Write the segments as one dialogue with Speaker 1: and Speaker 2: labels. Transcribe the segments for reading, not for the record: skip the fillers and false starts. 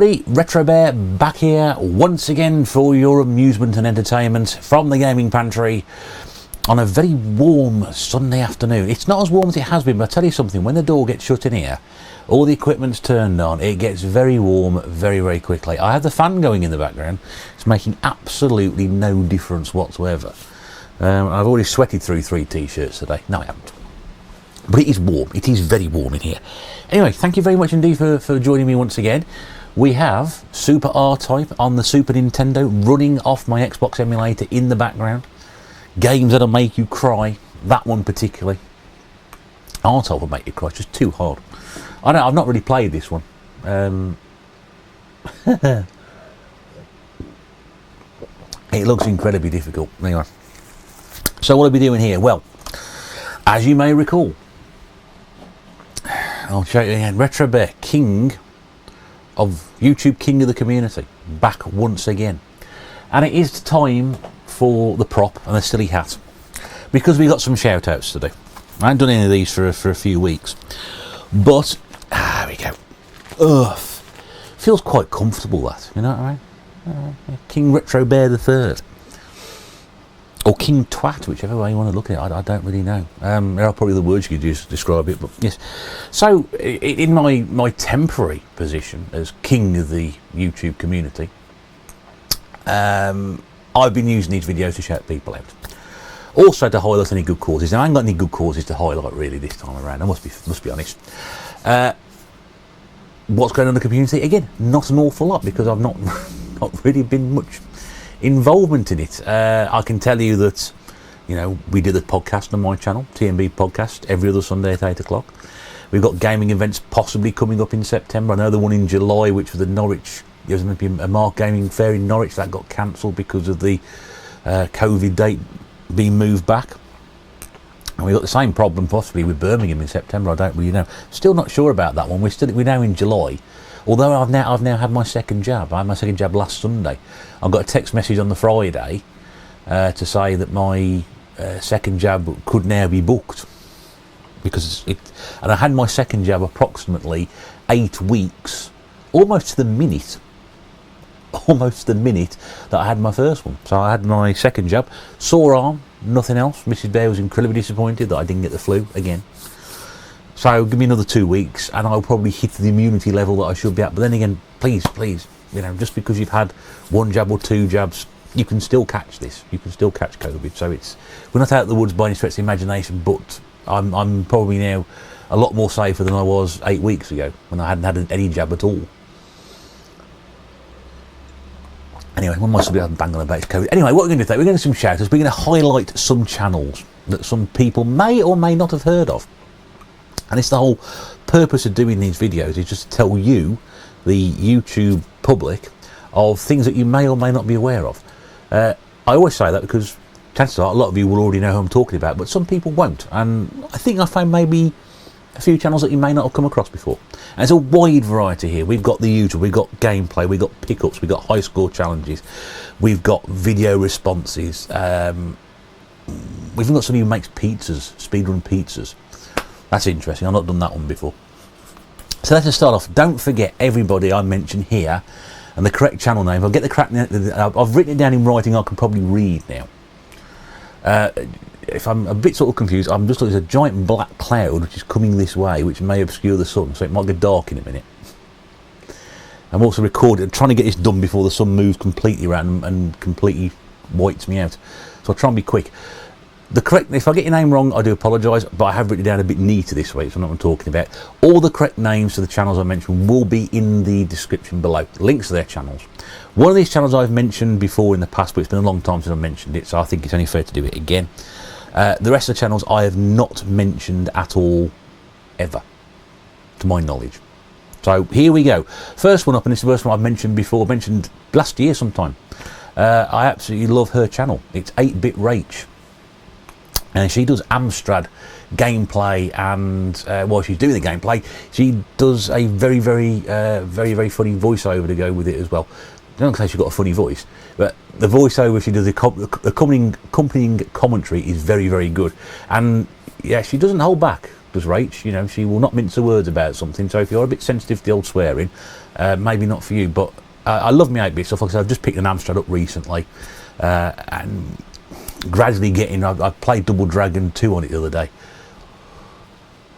Speaker 1: everybody, Retro Bear back here once again for your amusement and entertainment from the gaming pantry on a very warm Sunday afternoon. It's not as warm as it has been, but I'll tell you something, when the door gets shut in here, all the equipment's turned on, it gets very warm very, very quickly. I have the fan going in the background. It's making absolutely no difference whatsoever. I've already sweated through 3 t-shirts today. No, I haven't. But it is warm. It is very warm in here. Anyway, thank you very much indeed for joining me once again. We have Super R-Type on the Super Nintendo running off my Xbox emulator in the background. Games that'll make you cry. That one particularly. R-Type will make you cry. It's just too hard. I know, I've not really played this one. It looks incredibly difficult. Anyway. So what are we doing here? Well, as you may recall, I'll show you again, Retro Bear, king of YouTube, king of the community, back once again. And it is time for the prop and the silly hat, because we got some shout-outs to do. I haven't done any of these for a few weeks, but there we go. Ugh, feels quite comfortable, that, you know what I mean? King Retro Bear the Third. Or King Twat, whichever way you want to look at it, I don't really know. There are probably the words you could use to describe it, but yes. So, in my temporary position as king of the YouTube community, I've been using these videos to shout people out. Also to highlight any good causes. Now, I ain't got any good causes to highlight really this time around, I must be honest. What's going on in the community? Again, not an awful lot, because I've not really been much involvement in it. I can tell you that, you know, we do the podcast on my channel, TMB Podcast, every other Sunday at 8 o'clock. We've got gaming events possibly coming up in September. I know the one in July, which was the Norwich, there was going to be a Mark Gaming Fair in Norwich, that got cancelled because of the COVID date being moved back. And we've got the same problem possibly with Birmingham in September. I don't really know. Still not sure about that one. We're now in July. Although I've now had my second jab. I had my second jab last Sunday. I got a text message on the Friday to say that my second jab could now be booked, because and I had my second jab approximately 8 weeks, almost to the minute that I had my first one. So I had my second jab, sore arm, nothing else. Mrs. Bear was incredibly disappointed that I didn't get the flu again. So give me another 2 weeks and I'll probably hit the immunity level that I should be at. But then again, please, you know, just because you've had 1 jab or 2 jabs, you can still catch this. You can still catch COVID. So we're not out of the woods by any stretch of the imagination, but I'm probably now a lot more safer than I was 8 weeks ago when I hadn't had any jab at all. Anyway, one might be bang on about COVID. Anyway, what we're going to do today, we're going to do some shout-outs. We're going to highlight some channels that some people may or may not have heard of. And it's the whole purpose of doing these videos, is just to tell you, the YouTube public, of things that you may or may not be aware of. I always say that because chances are a lot of you will already know who I'm talking about, but some people won't. And I think I found maybe a few channels that you may not have come across before. And there's a wide variety here. We've got the usual, we've got gameplay, we've got pickups, we've got high score challenges, we've got video responses, we've even got somebody who makes pizzas, speedrun pizzas. That's interesting, I've not done that one before. So let's just start off. Don't forget, everybody I mention here, and the correct channel name. I'll get the correct, I've written it down in writing, I can probably read now. If I'm a bit sort of confused, I'm just looking at a giant black cloud which is coming this way, which may obscure the sun, so it might get dark in a minute. I'm also trying to get this done before the sun moves completely around and completely wipes me out. So I'll try and be quick. If I get your name wrong, I do apologise, but I have written it down a bit neater this week, so I know what I'm talking about. All the correct names to the channels I mentioned will be in the description below. Links to their channels. One of these channels I've mentioned before in the past, but it's been a long time since I've mentioned it, so I think it's only fair to do it again. The rest of the channels I have not mentioned at all, ever, to my knowledge. So here we go. First one up, and this is the first one I've mentioned before, mentioned last year sometime. I absolutely love her channel. It's 8-Bit Rach. And she does Amstrad gameplay, and while she's doing the gameplay, she does a very funny voiceover to go with it as well. I don't say she's got a funny voice, but the voiceover she does, the accompanying commentary is very good. And yeah, she doesn't hold back. does Rach. You know, she will not mince her words about something. So if you're a bit sensitive to the old swearing, maybe not for you. But I love my 8-bit stuff. Like I said, I've just picked an Amstrad up recently, and gradually getting. I played Double Dragon 2 on it the other day.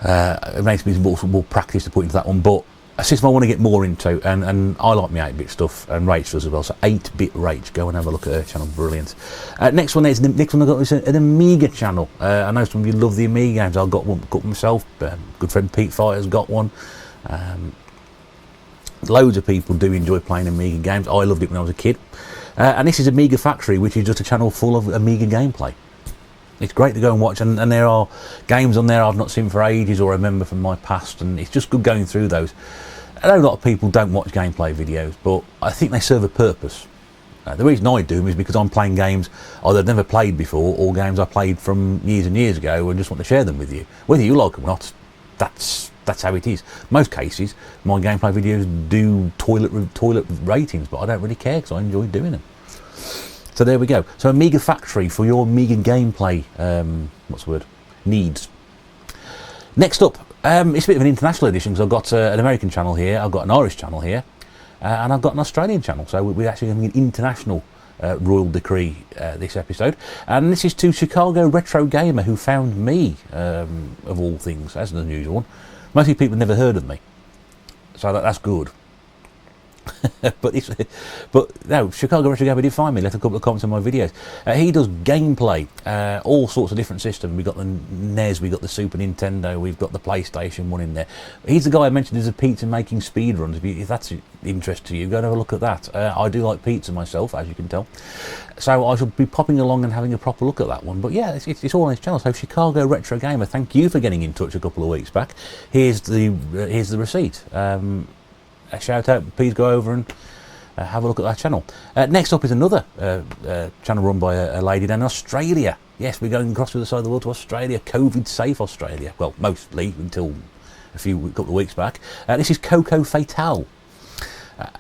Speaker 1: It makes me more practice to put into that one, but a system I want to get more into, and I like my 8-bit stuff, and Rach does as well. So 8-bit Rach, go and have a look at her channel, brilliant. Next one I've got is an Amiga channel. I know some of you love the Amiga games. I've got one myself. Good friend Pete Fighter's got one. Loads of people do enjoy playing Amiga games. I loved it when I was a kid. And this is Amiga Factory, which is just a channel full of Amiga gameplay. It's great to go and watch, and there are games on there I've not seen for ages or remember from my past, and it's just good going through those. I know a lot of people don't watch gameplay videos, but I think they serve a purpose. The reason I do them is because I'm playing games either I've never played before or games I played from years and years ago and just want to share them with you. Whether you like them or not, that's how it is. Most cases, my gameplay videos do toilet ratings, but I don't really care because I enjoy doing them. So there we go. So Amiga Factory for your Amiga gameplay, what's the word, needs. Next up, it's a bit of an international edition because I've got an American channel here, I've got an Irish channel here, and I've got an Australian channel. So we're actually having an international royal decree this episode. And this is to Chicago Retro Gamer, who found me, of all things. That's an unusual one. Mostly people never heard of me, so that's good. but no, Chicago Retro Gamer did find me, left a couple of comments on my videos. He does gameplay, all sorts of different systems. We've got the NES, we've got the Super Nintendo, we've got the PlayStation 1 in there. He's the guy I mentioned as a pizza making speedruns. If that's of interest to you, go and have a look at that. I do like pizza myself, as you can tell. So I shall be popping along and having a proper look at that one. But yeah, it's all on his channel. So Chicago Retro Gamer, thank you for getting in touch a couple of weeks back. Here's the receipt. A shout out, please go over and have a look at that channel. Next up is another channel run by a lady down in Australia. Yes, we're going across to the side of the world to Australia, COVID safe Australia. Well, mostly until a couple of weeks back. This is Coco Fatale.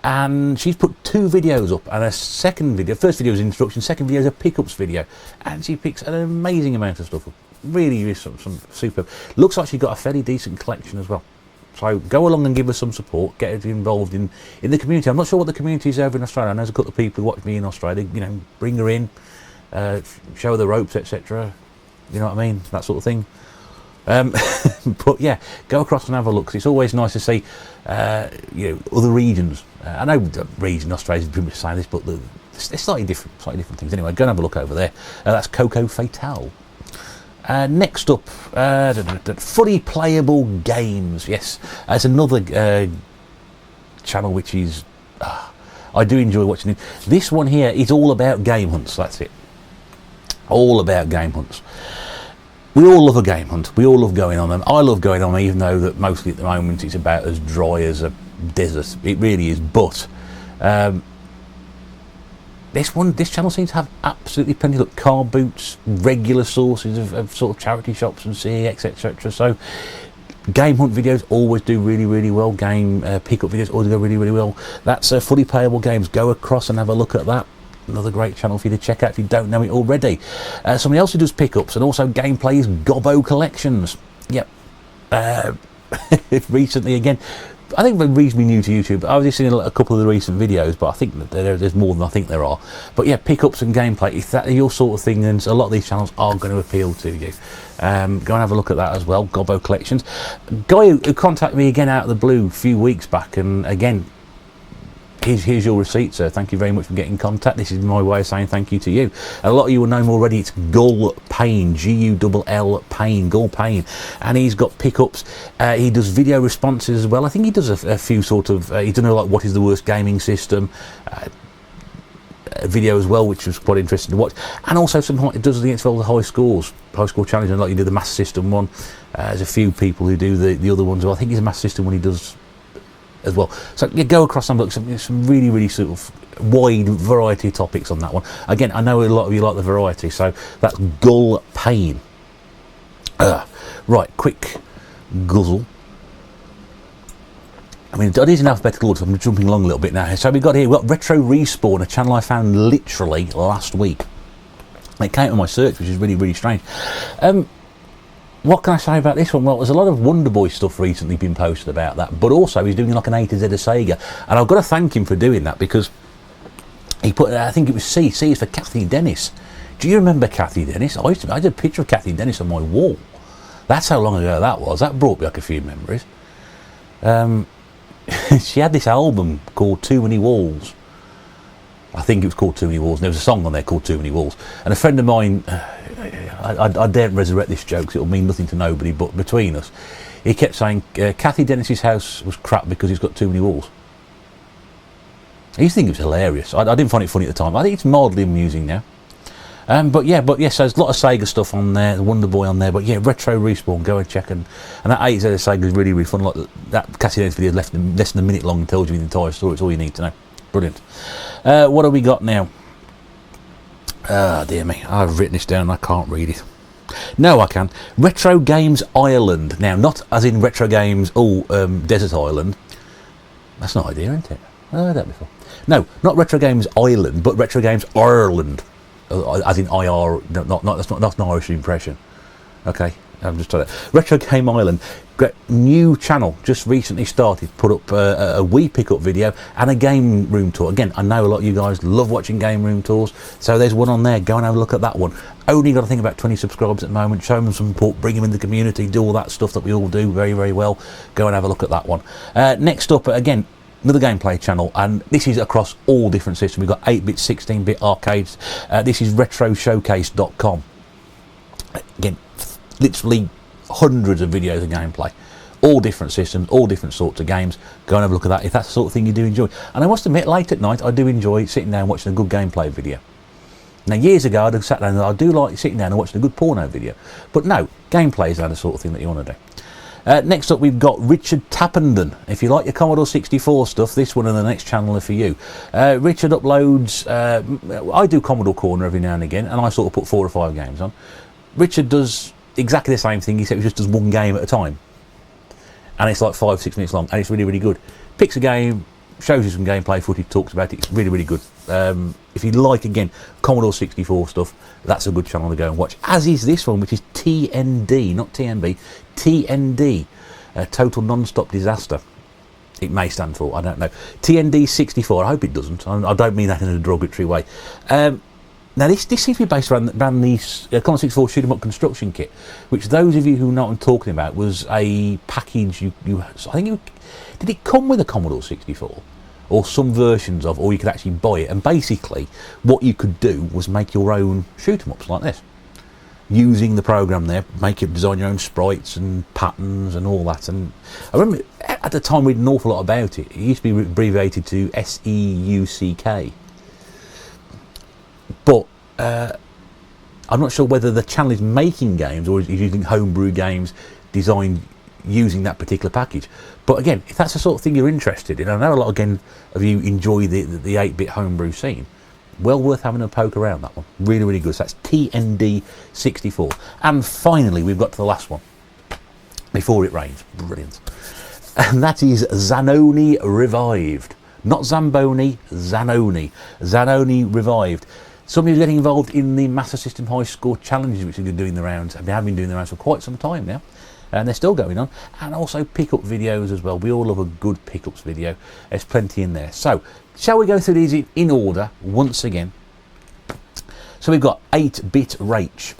Speaker 1: And she's put 2 videos up, and a second video, first video is instruction, second video is a pickups video, and she picks an amazing amount of stuff up. Really is some superb. Looks like she's got a fairly decent collection as well. So go along and give us some support, get us involved in the community. I'm not sure what the community is over in Australia. I know there's a couple of people who watch me in Australia, you know, bring her in, show her the ropes, etc. You know what I mean? That sort of thing. But yeah, go across and have a look, 'cause it's always nice to see you know, other regions. I know the region in Australia is pretty much saying this, but they're slightly different things. Anyway, go and have a look over there. That's Coco Fatale. Next up, fully playable games. Yes, it's another channel which is I do enjoy watching it. This one here is all about game hunts. That's it. All about game hunts. We all love a game hunt. We all love going on them. I love going on them, even though that mostly at the moment it's about as dry as a desert. It really is. But this channel seems to have absolutely plenty of car boots, regular sources of sort of charity shops and CX, etc. So game hunt videos always do really well. Game pickup videos always go really well. That's fully playable games. Go across and have a look at that. Another great channel for you to check out if you don't know it already. Somebody else who does pickups and also gameplay is Gobbo Collections. Yep. Recently again, I think they're reasonably new to YouTube. I was just seeing a couple of the recent videos, but I think that there's more than I think there are. But yeah, pickups and gameplay, if that's your sort of thing, then a lot of these channels are going to appeal to you. Go and have a look at that as well, Gobbo Collections. Guy who contacted me again out of the blue a few weeks back, and again, here's your receipt, sir. Thank you very much for getting in contact. This is my way of saying thank you to you. A lot of you will know him already. It's Gull Payne, Gull Payne, Gull Payne, and he's got pickups. He does video responses as well. I think he does a few sort of. He's done like what is the worst gaming system video as well, which was quite interesting to watch. And also it does against all the high score challenge, and like you do the Master System one. There's a few people who do the other ones. Well, I think he's a Master System one he does as well. So you go across and look some really sort of wide variety of topics on that one. Again, I know a lot of you like the variety, so that's Gull Payne. Right, quick guzzle. I mean, it is in alphabetical order, so I'm jumping along a little bit now. So we've got Retro Respawn, a channel I found literally last week. It came to my search, which is really strange. what can I say about this one? Well, there's a lot of Wonder Boy stuff recently been posted about that, but also he's doing like an A to Z of Sega, and I've got to thank him for doing that, because he put, I think it was C is for Kathy Dennis. Do you remember Kathy Dennis? I had a picture of Kathy Dennis on my wall. That's how long ago that was. That brought back a few memories. She had this album called Too Many Walls. I think it was called Too Many Walls, and there was a song on there called Too Many Walls. And a friend of mine, I daren't resurrect this joke because it'll mean nothing to nobody, but between us, he kept saying Kathy Dennis's house was crap because it's got too many walls. I used to think it was hilarious. I didn't find it funny at the time. I think it's mildly amusing now. But yeah, so there's a lot of Sega stuff on there, the Wonder Boy on there, but yeah, Retro Respawn, go and check, and that 8 of Sega is really, really fun. Like that Cassie Dennis video is less than a minute long and tells you the entire story. It's all you need to know. Brilliant. What have we got now? Ah, dear me, I've written this down and I can't read it. No, I can. Retro Games Ireland. Now, not as in Retro Games, Desert Island. That's not idea, isn't it? I've heard that before. No, not Retro Games Island, but Retro Games Ireland. As in IR, that's not an Irish impression. Okay, I'm just trying to. Retro Game Island, new channel, just recently started, put up a Wii pickup video and a game room tour. Again, I know a lot of you guys love watching game room tours, so there's one on there. Go and have a look at that one. Only got, I think, about 20 subscribers at the moment. Show them some support, bring them in the community, do all that stuff that we all do very, very well. Go and have a look at that one. Next up, again, another gameplay channel, and this is across all different systems. We've got 8-bit, 16-bit arcades. This is retroshowcase.com. Again, literally hundreds of videos of gameplay, all different systems, all different sorts of games. Go and have a look at that if that's the sort of thing you do enjoy. And I must admit, late at night, I do enjoy sitting down and watching a good gameplay video. Now, years ago, I'd have sat down and I do like sitting down and watching a good porno video. But no, gameplay is the sort of thing that you want to do. Next up, we've got Richard Tappenden. If you like your Commodore 64 stuff, this one and the next channel are for you. Richard uploads, I do Commodore Corner every now and again, and I sort of put 4 or 5 games on. Richard does exactly the same thing, except he just does one game at a time. And it's like 5-6 minutes long, and it's really, really good. Picks a game, shows you some gameplay footage, talks about it. It's really, really good. If you like, again, Commodore 64 stuff, that's a good channel to go and watch. As is this one, which is TND, not TNB, TND, Total Non-Stop Disaster. It may stand for, I don't know. TND 64, I hope it doesn't. I don't mean that in a derogatory way. Now, this seems to be based around the Commodore 64 shoot 'em up construction kit, which those of you who know what I'm talking about was a package did it come with a Commodore 64? Or some versions of, or you could actually buy it, and basically what you could do was make your own shoot 'em ups like this, using the program there, design your own sprites and patterns and all that. And I remember at the time reading an awful lot about it. It used to be abbreviated to SEUCK, but I'm not sure whether the channel is making games or is using homebrew games designed using that particular package. But again, if that's the sort of thing you're interested in, I know a lot again of you enjoy the 8-bit homebrew scene, well worth having a poke around that one. Really, really good. So that's TND 64. And finally, we've got to the last one before it rains. Brilliant. And that is Zanoni Revived. Not Zamboni, Zanoni. Zanoni Revived. Some of you are getting involved in the Master System High Score challenges, which have been doing the rounds, and they have been doing the rounds for quite some time now. And they're still going on, and also pickup videos as well. We all love a good pickups video. There's plenty in there. So, shall we go through these in order once again? So we've got 8-bit Rach,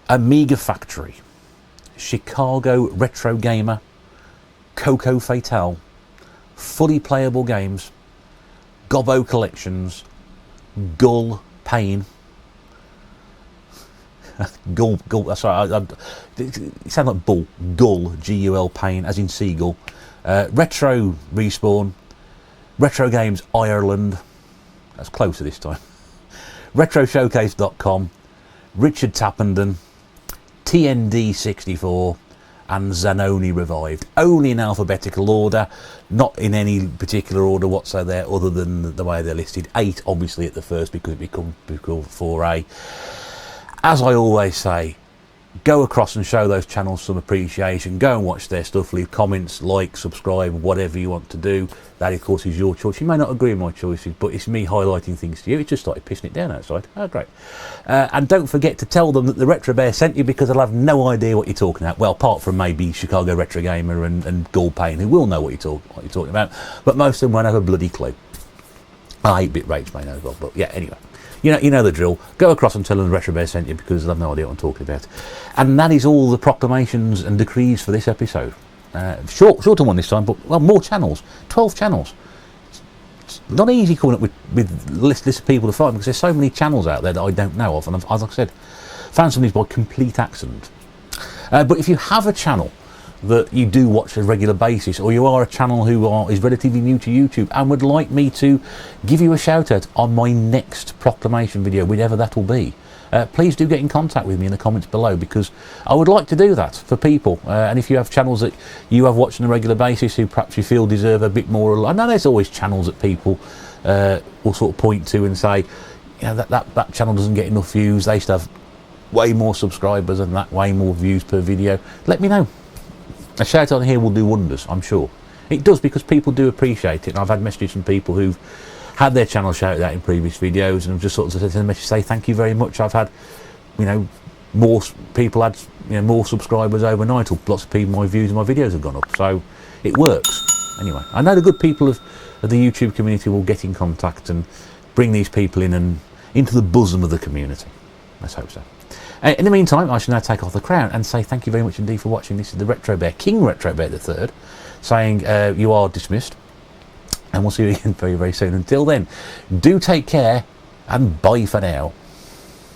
Speaker 1: Amiga Factory, Chicago Retro Gamer, Coco Fatale, Fully Playable Games, Gobbo Collections, Gull Pain. Gull, sorry, it sounds like bull. Gull, G-U-L, Pain, as in seagull. Retro Respawn, Retro Games Ireland, that's closer this time. RetroShowcase.com, Richard Tappenden, TND 64, and Zanoni Revived. Only in alphabetical order, not in any particular order whatsoever, other than the way they're listed. 8, obviously, at the first because it becomes 4A. As I always say, go across and show those channels some appreciation. Go and watch their stuff, leave comments, like, subscribe, whatever you want to do. That, of course, is your choice. You may not agree with my choices, but it's me highlighting things to you. It just started pissing it down outside. Oh, great. And don't forget to tell them that the Retro Bear sent you, because they'll have no idea what you're talking about. Well, apart from maybe Chicago Retro Gamer and Ghoul Payne, who will know what you're talking about, but most of them won't have a bloody clue. 8-bit Rage may know as well, but yeah, anyway. You know the drill. Go across and tell them the Retro Bear sent you, because they'll have no idea what I'm talking about. And that is all the proclamations and decrees for this episode. Shorter one this time, but well, more channels. 12 channels. It's not easy coming up with list of people to find, because there's so many channels out there that I don't know of, and I've, as I said, found some of these by complete accident. But if you have a channel that you do watch on a regular basis, or you are a channel who is relatively new to YouTube and would like me to give you a shout out on my next proclamation video, whenever that will be, please do get in contact with me in the comments below, because I would like to do that for people. And if you have channels that you have watched on a regular basis who perhaps you feel deserve a bit more, I know there's always channels that people will sort of point to and say, you know, that channel doesn't get enough views, they used to have way more subscribers and that way more views per video. Let me know. A shout out here will do wonders, I'm sure. It does, because people do appreciate it, and I've had messages from people who've had their channel shouted out in previous videos, and I've just sort of sent a message to say thank you very much. I've had, you know, more people had, you know, more subscribers overnight, or lots of people, my views and my videos have gone up, so it works. Anyway, I know the good people of the YouTube community will get in contact and bring these people in and into the bosom of the community. Let's hope so. In the meantime, I shall now take off the crown and say thank you very much indeed for watching. This is the Retro Bear, King Retro Bear III, saying you are dismissed, and we'll see you again very, very soon. Until then, do take care, and bye for now.